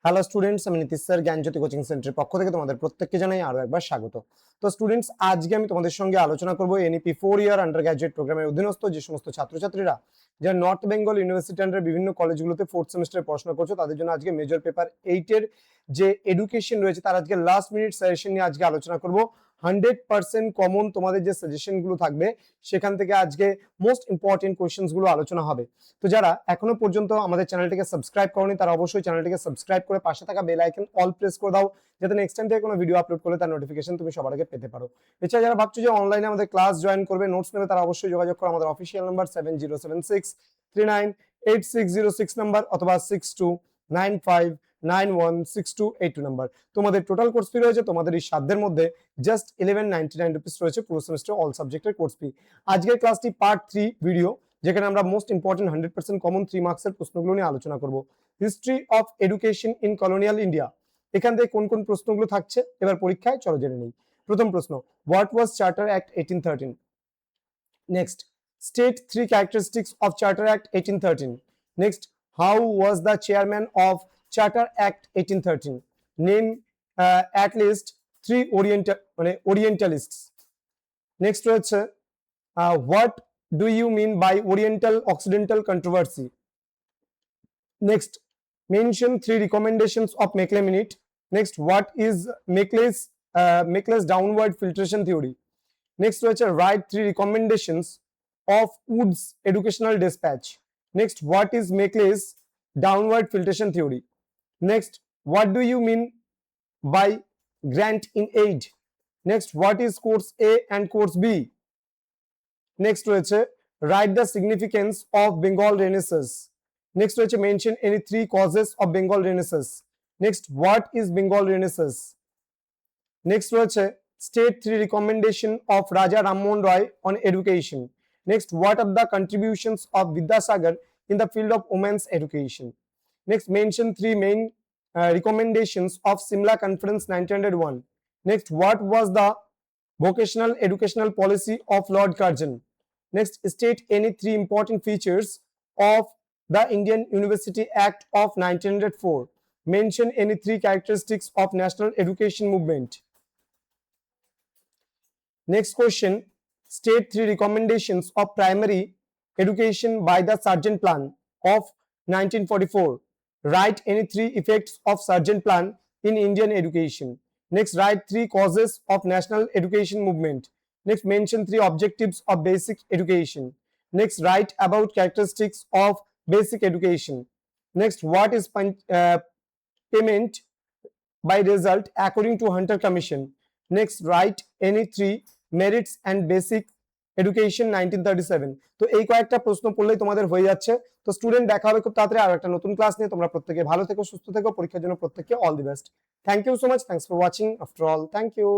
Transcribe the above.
Hello students, আমি Nitish sir জ্ঞানজ্যোতি coaching সেন্টারের পক্ষ থেকে তোমাদের প্রত্যেককে জানাই আরো একবার স্বাগত। তো স্টুডেন্টস, আজকে আমি তোমাদের সঙ্গে আলোচনা করব এনইপি 4 ইয়ার আন্ডার গ্র্যাজুয়েট প্রোগ্রামের অধীনস্থ যে সমস্ত ছাত্রছাত্রীরা যারা নর্থ বেঙ্গল ইউনিভার্সিটি আন্ডার বিভিন্ন কলেজগুলোতে 4th সেমিস্টারে পড়াশোনা করছো, তাদের জন্য আজকে মেজর পেপার 8 এর যে এডুকেশন রয়েছে তার আজকে লাস্ট মিনিট সাজেশন নিয়ে আজকে আলোচনা করব। 100% কমন তোমাদের যে সাজেশন গুলো থাকবে সেখান থেকে আজকে মোস্ট ইম্পর্টেন্ট কোয়েশ্চেন্স গুলো আলোচনা হবে। তো যারা এখনো পর্যন্ত আমাদের চ্যানেলটিকে সাবস্ক্রাইব করনি তারা অবশ্যই চ্যানেলটিকে সাবস্ক্রাইব করে পাশে থাকা বেল আইকন অল প্রেস করে দাও, যাতে নেক্সট টাইম থেকে কোনো ভিডিও আপলোড করলে তার নোটিফিকেশন তুমি সবার আগে পেতে পারো। এছাড়া যারা ভাবছো যে অনলাইনে আমাদের ক্লাস জয়েন করবে, নোটস নেবে, তারা অবশ্যই যোগাযোগ করো আমাদের অফিসিয়াল নাম্বার 7076398606 নাম্বার অথবা 6295916282 নাম্বার। তোমাদের টোটাল কোর্স ফি রয়েছে তোমাদের এই সাধ্যের মধ্যে জাস্ট 1199 রুপিস রয়েছে পুরো সেমিস্টার অল সাবজেক্টের কোর্স ফি। আজকের ক্লাসটি পার্ট 3 ভিডিও, যেখানে আমরা মোস্ট ইম্পর্টেন্ট 100% কমন 3 মার্কসের প্রশ্নগুলো নিয়ে আলোচনা করব। History of education in colonial India, এখান থেকে কোন কোন প্রশ্নগুলো থাকছে এবার পরীক্ষায় চলো জেনে নেই। প্রথম প্রশ্ন, what was charter act 1813? Next, state 3 characteristics of Charter Act 1813. Next, how was the chairman of Charter Act 1813? Name at least 3 Orientalists. Next রয়েছে, what do you mean by Oriental Occidental controversy? Next, mention 3 recommendations of Macaulay-Minute. Next, what is Macaulay downward filtration theory? Next রয়েছে, write 3 recommendations of Wood's educational dispatch. Next, what is Macaulay downward filtration theory? Next, what do you mean by grant in aid? Next, what is course A and course B? Next রয়েছে, write the significance of Bengal Renaissance. Next রয়েছে, mention any 3 causes of Bengal Renaissance. Next, what is Bengal Renaissance? Next রয়েছে, state 3 recommendation of Raja Rammohn Roy on education. Next, what are the contributions of Vidyasagar in the field of women's education? Next, mention 3 main recommendations of Simla Conference 1901. Next, what was the vocational educational policy of Lord Curzon? Next, state any 3 important features of the Indian University Act of 1904. Mention any 3 characteristics of national education movement. Next question, state 3 recommendations of primary education by the Sargent Plan of 1944. Write any 3 effects of Sargent Plan in Indian education. Next, write 3 causes of national education movement. Next, mention 3 objectives of basic education. Next, write about characteristics of basic education. Next, what is payment by result according to Hunter Commission? Next, write any 3 merits and basic education 1937. তো এই কয়েকটা প্রশ্ন পড়লেই তোমাদের হয়ে যাচ্ছে। তো student, দেখা হবে খুব তাড়াতাড়ি আর একটা নতুন ক্লাস নিয়ে। তোমরা প্রত্যেকে ভালো থেকো, সুস্থ থেকো, পরীক্ষার জন্য প্রত্যেককে all the best. Thank you so much, thanks for watching. After all, thank you.